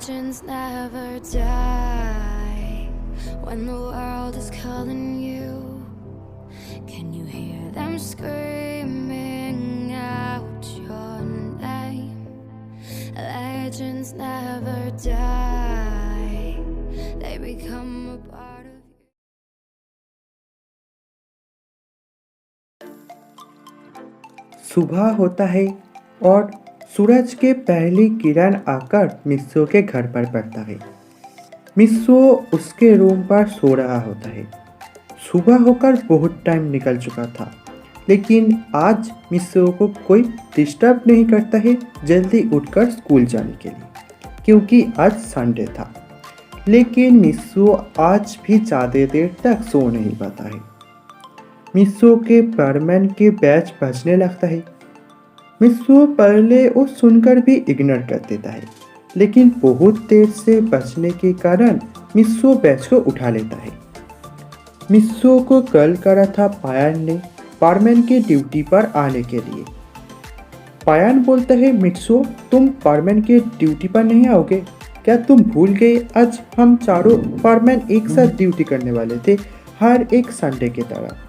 Legends never die when the world is calling you. Can you hear them screaming out your name? Legends never die, they become a part of you. सुबह होता है और सूरज के पहली किरण आकर मिस्सो के घर पर पड़ता है। मिस्सो उसके रूम पर सो रहा होता है। सुबह होकर बहुत टाइम निकल चुका था, लेकिन आज मिस्सो को कोई डिस्टर्ब नहीं करता है जल्दी उठकर स्कूल जाने के लिए, क्योंकि आज संडे था। लेकिन मिस्सो आज भी ज़्यादा देर तक सो नहीं पाता है। मिस्सो के परमैन के बैच बजने लगता है। मिस्सो पहले वो सुनकर भी इग्नोर कर देता है, लेकिन बहुत देर से बजने के कारण मिस्सो बैच को उठा लेता है। मिस्सो को कॉल करा था पायन ने परमैन के ड्यूटी पर आने के लिए। पायन बोलता है, मिस्सो तुम परमैन के ड्यूटी पर नहीं आओगे क्या? तुम भूल गए आज हम चारों परमैन एक साथ ड्यूटी करने वाले थे, हर एक संडे की तरह।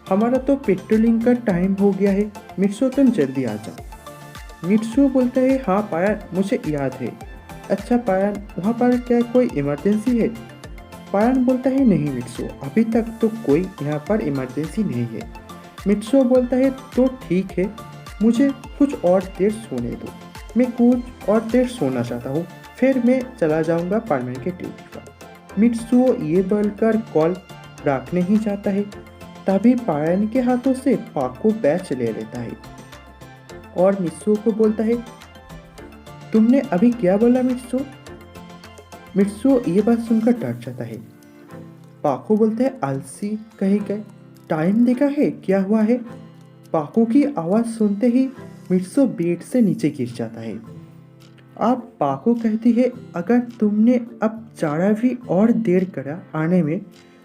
हमारा तो पेट्रोलिंग का टाइम हो गया है, मिट्सो तुम जल्दी आ जाओ। मिट्सो बोलता है, हाँ पायन मुझे याद है। अच्छा पायन, वहाँ पर क्या कोई इमरजेंसी है? पायन बोलता है, नहीं मिट्सो, अभी तक तो कोई यहाँ पर इमरजेंसी नहीं है। मिट्सो बोलता है, तो ठीक है, मुझे कुछ और देर सोने दो, मैं कुछ और देर सोना चाहता हूँ, फिर मैं चला जाऊँगा परमैन के ड्यूटी पर। मिट्सो ये बोलकर कॉल रखने ही जाता है, तभी पायन के हाथों से पाको बैच ले लेता है और मिट्सो को बोलता है, तुमने अभी क्या बोला मिट्सो? मिट्सो ये बात सुनकर डर जाता है। पाको बोलता है, आलसी कहीं गए, टाइम देखा है क्या हुआ है? पाको की आवाज़ सुनते ही मिट्सो बेड से नीचे गिर जाता है। अब पाको कहती है, अगर तुमने अब जरा भी और देर करा आने में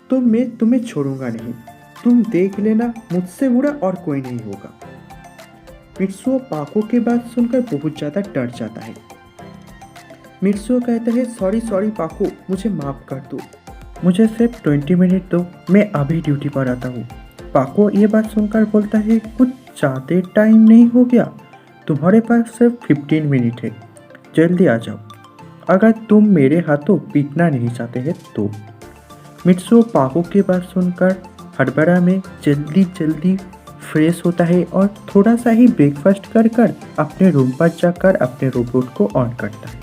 तो मैं तुम्हें छोड़ूंगा नहीं, तुम देख लेना, मुझसे बुरा और कोई नहीं होगा। मिट्सो पाको की बात सुनकर बहुत ज़्यादा डर जाता है। मिट्सो कहता है, सॉरी पाको, मुझे माफ़ कर दो, मुझे सिर्फ 20 मिनट दो, मैं अभी ड्यूटी पर आता हूँ। पाको ये बात सुनकर बोलता है, कुछ ज़्यादा टाइम नहीं हो गया? तुम्हारे पास सिर्फ 15 मिनट है, जल्दी आ जाओ, अगर तुम मेरे हाथों पीटना नहीं चाहते हैं तो। मिट्सो पाको की बात सुनकर हड़बड़ा में जल्दी फ्रेश होता है और थोड़ा सा ही ब्रेकफास्ट कर अपने रूम पर जाकर अपने रोबोट को ऑन करता है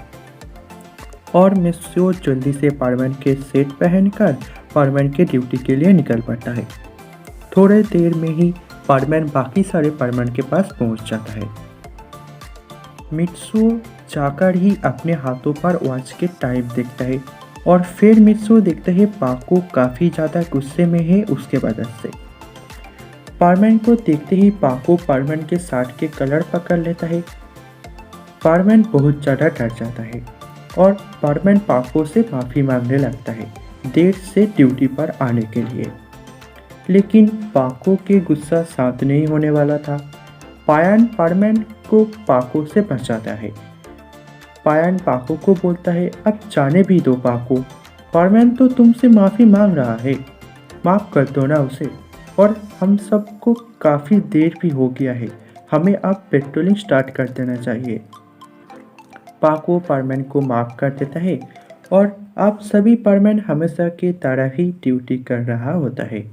और मिट्सो जल्दी से परमैन के सेट पहनकर परमैन के ड्यूटी के लिए निकल पड़ता है। थोड़े देर में ही परमैन बाकी सारे परमैन के पास पहुंच जाता है। मिट्सो जाकर ही अपने हाथों पर वॉच के टाइम देखता है और फिर मिट्सो देखता है पाको काफ़ी ज़्यादा गुस्से में है उसके वजह से। परमैन को देखते ही पाको परमैन के शर्ट के कलर पकड़ लेता है। परमैन बहुत ज़्यादा डर जाता है और परमैन पाको से माफ़ी मांगने लगता है देर से ड्यूटी पर आने के लिए। लेकिन पाको के गुस्सा शांत नहीं होने वाला था। पायन परमैन को पाको से बचाता है। पायन पाको को बोलता है, अब जाने भी दो पाको, परमैन तो तुमसे माफ़ी मांग रहा है, माफ़ कर दो ना उसे, और हम सबको काफ़ी देर भी हो गया है, हमें अब पेट्रोलिंग स्टार्ट कर देना चाहिए। पाको परमैन को माफ़ कर देता है और अब सभी परमैन हमेशा की तरह ही ड्यूटी कर रहा होता है।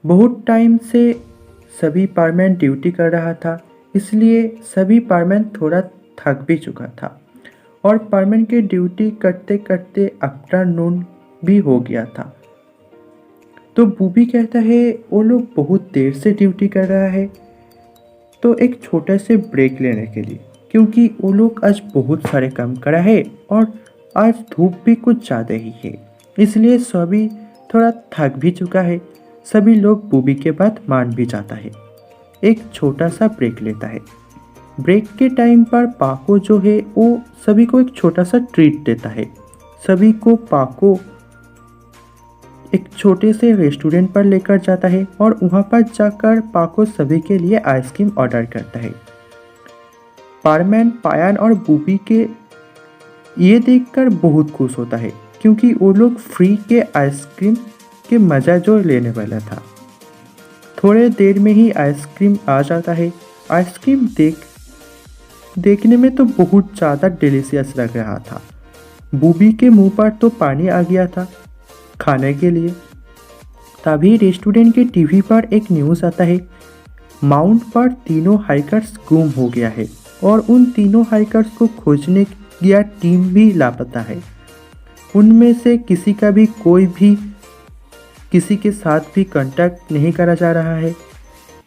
बहुत टाइम से सभी परमैन ड्यूटी कर रहा था, इसलिए सभी परमैन थोड़ा थक भी चुका था और परमैन की ड्यूटी करते करते आफ्टरनून भी हो गया था। तो बूबी कहता है, वो लोग बहुत देर से ड्यूटी कर रहा है, तो एक छोटे से ब्रेक लेने के लिए, क्योंकि वो लोग आज बहुत सारे काम करा है और आज धूप भी कुछ ज़्यादा ही है, इसलिए सभी थोड़ा थक भी चुका है। सभी लोग बूबी के बात मान भी जाता है, एक छोटा सा ब्रेक लेता है। ब्रेक के टाइम पर पाको जो है वो सभी को एक छोटा सा ट्रीट देता है। सभी को पाको एक छोटे से रेस्टोरेंट पर लेकर जाता है और वहाँ पर जाकर पाको सभी के लिए आइसक्रीम ऑर्डर करता है। परमैन, पायन और बूबी के ये देखकर बहुत खुश होता है क्योंकि वो लोग फ्री के आइसक्रीम के मज़ा जो लेने वाला था। थोड़े देर में ही आइसक्रीम आ जाता है। आइसक्रीम देखने में तो बहुत ज़्यादा डिलीशियस लग रहा था। बूबी के मुंह पर तो पानी आ गया था खाने के लिए। तभी रेस्टोरेंट के टीवी पर एक न्यूज़ आता है, माउंट पर तीनों हाइकर्स गुम हो गया है और उन तीनों हाइकर्स को खोजने गया टीम भी लापता है। उनमें से किसी का भी कोई भी किसी के साथ भी कांटेक्ट नहीं करा जा रहा है।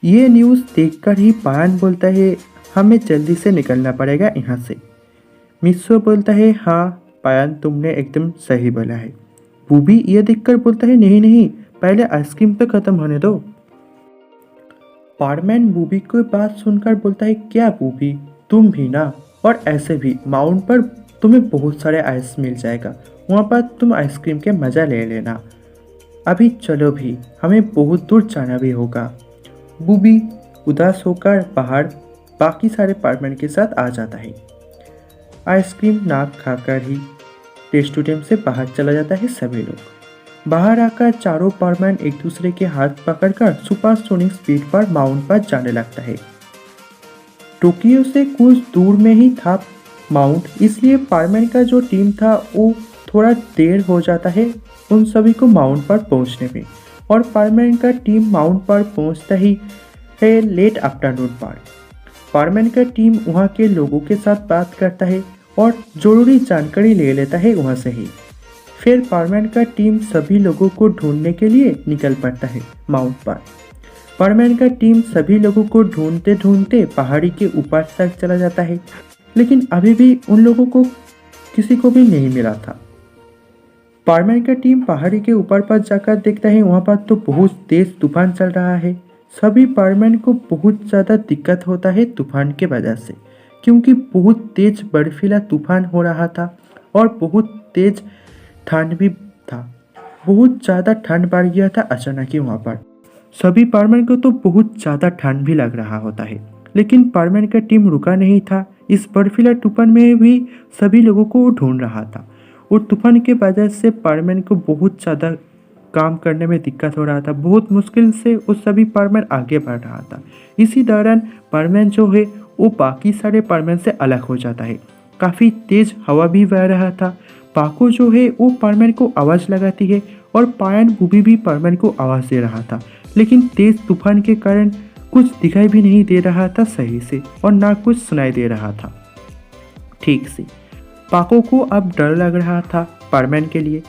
ये न्यूज़ देखकर ही पायन बोलता है, हमें जल्दी से निकलना पड़ेगा यहाँ से। मित्सो बोलता है, हाँ पायन तुमने एकदम सही बोला है। बूबी ये देखकर बोलता है, नहीं नहीं, पहले आइसक्रीम पे ख़त्म होने दो। पारमैन बूबी को बात सुनकर बोलता है, क्या बूबी तुम भी ना, और ऐसे भी माउंट पर तुम्हें बहुत सारे आइस मिल जाएगा, वहाँ पर तुम आइसक्रीम के मज़ा ले लेना। अभी चलो भी, हमें बहुत दूर जाना भी होगा। बूबी उदास होकर बाहर बाकी सारे पारमैन के साथ आ जाता है। आइसक्रीम ना खाकर ही रेस्टोरेंट से बाहर चला जाता है सभी लोग। बाहर आकर चारों पारमैन एक दूसरे के हाथ पकड़कर सुपरसोनिक स्पीड पर माउंट पर जाने लगता है। टोक्यो से कुछ दूर में ही था माउंट, इसलिए पारमैन का जो टीम था वो थोड़ा देर हो जाता है उन सभी को माउंट पर पहुंचने में। और पारमैन का टीम माउंट पर पहुंचता ही है लेट आफ्टरनून पर। पारमैन का टीम वहां के लोगों के साथ बात करता है और ज़रूरी जानकारी ले लेता है वहां से ही। फिर पारमैन का टीम सभी लोगों को ढूंढने के लिए निकल पड़ता है माउंट पर। पारमैन का टीम सभी लोगों को ढूंढते ढूंढते पहाड़ी के ऊपर तक चला जाता है, लेकिन अभी भी उन लोगों को किसी को भी नहीं मिला था। पारमैन का टीम पहाड़ी के ऊपर पर जाकर देखता है वहाँ पर तो बहुत तेज तूफान चल रहा है। सभी पारमैन को बहुत ज़्यादा दिक्कत होता है तूफान के वजह से, क्योंकि बहुत तेज बर्फीला तूफान हो रहा था और बहुत तेज ठंड भी था। बहुत ज़्यादा ठंड बढ़ गया था अचानक ही वहाँ पर। सभी पारमैन को तो बहुत ज़्यादा ठंड भी लग रहा होता है, लेकिन पारमैन का टीम रुका नहीं था। इस बर्फीला तूफान में भी सभी लोगों को वो ढूंढ रहा था और तूफान के वजह से पारमैन को बहुत ज़्यादा काम करने में दिक्कत हो रहा था। बहुत मुश्किल से वो सभी पारमैन आगे बढ़ रहा था। इसी दौरान पारमैन जो है वो बाकी सारे पारमैन से अलग हो जाता है। काफ़ी तेज़ हवा भी बह रहा था। पाको जो है वो पारमैन को आवाज़ लगाती है और पायन बूबी भी पारमैन को आवाज़ दे रहा था, लेकिन तेज़ तूफान के कारण कुछ दिखाई भी नहीं दे रहा था सही से और ना कुछ सुनाई दे रहा था ठीक से। पाको को अब डर लग रहा था पारमैन के लिए।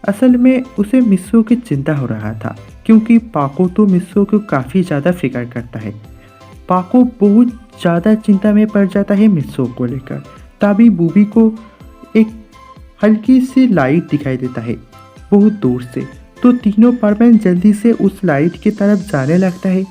असल में उसे मित्सो की चिंता हो रहा था, क्योंकि पाको तो मित्सो को काफ़ी ज़्यादा फिक्र करता है। पाको बहुत ज़्यादा चिंता में पड़ जाता है मित्सो को लेकर। तभी बूबी को एक हल्की सी लाइट दिखाई देता है बहुत दूर से, तो तीनों पारमैन जल्दी से उस लाइट की तरफ जाने लगता है।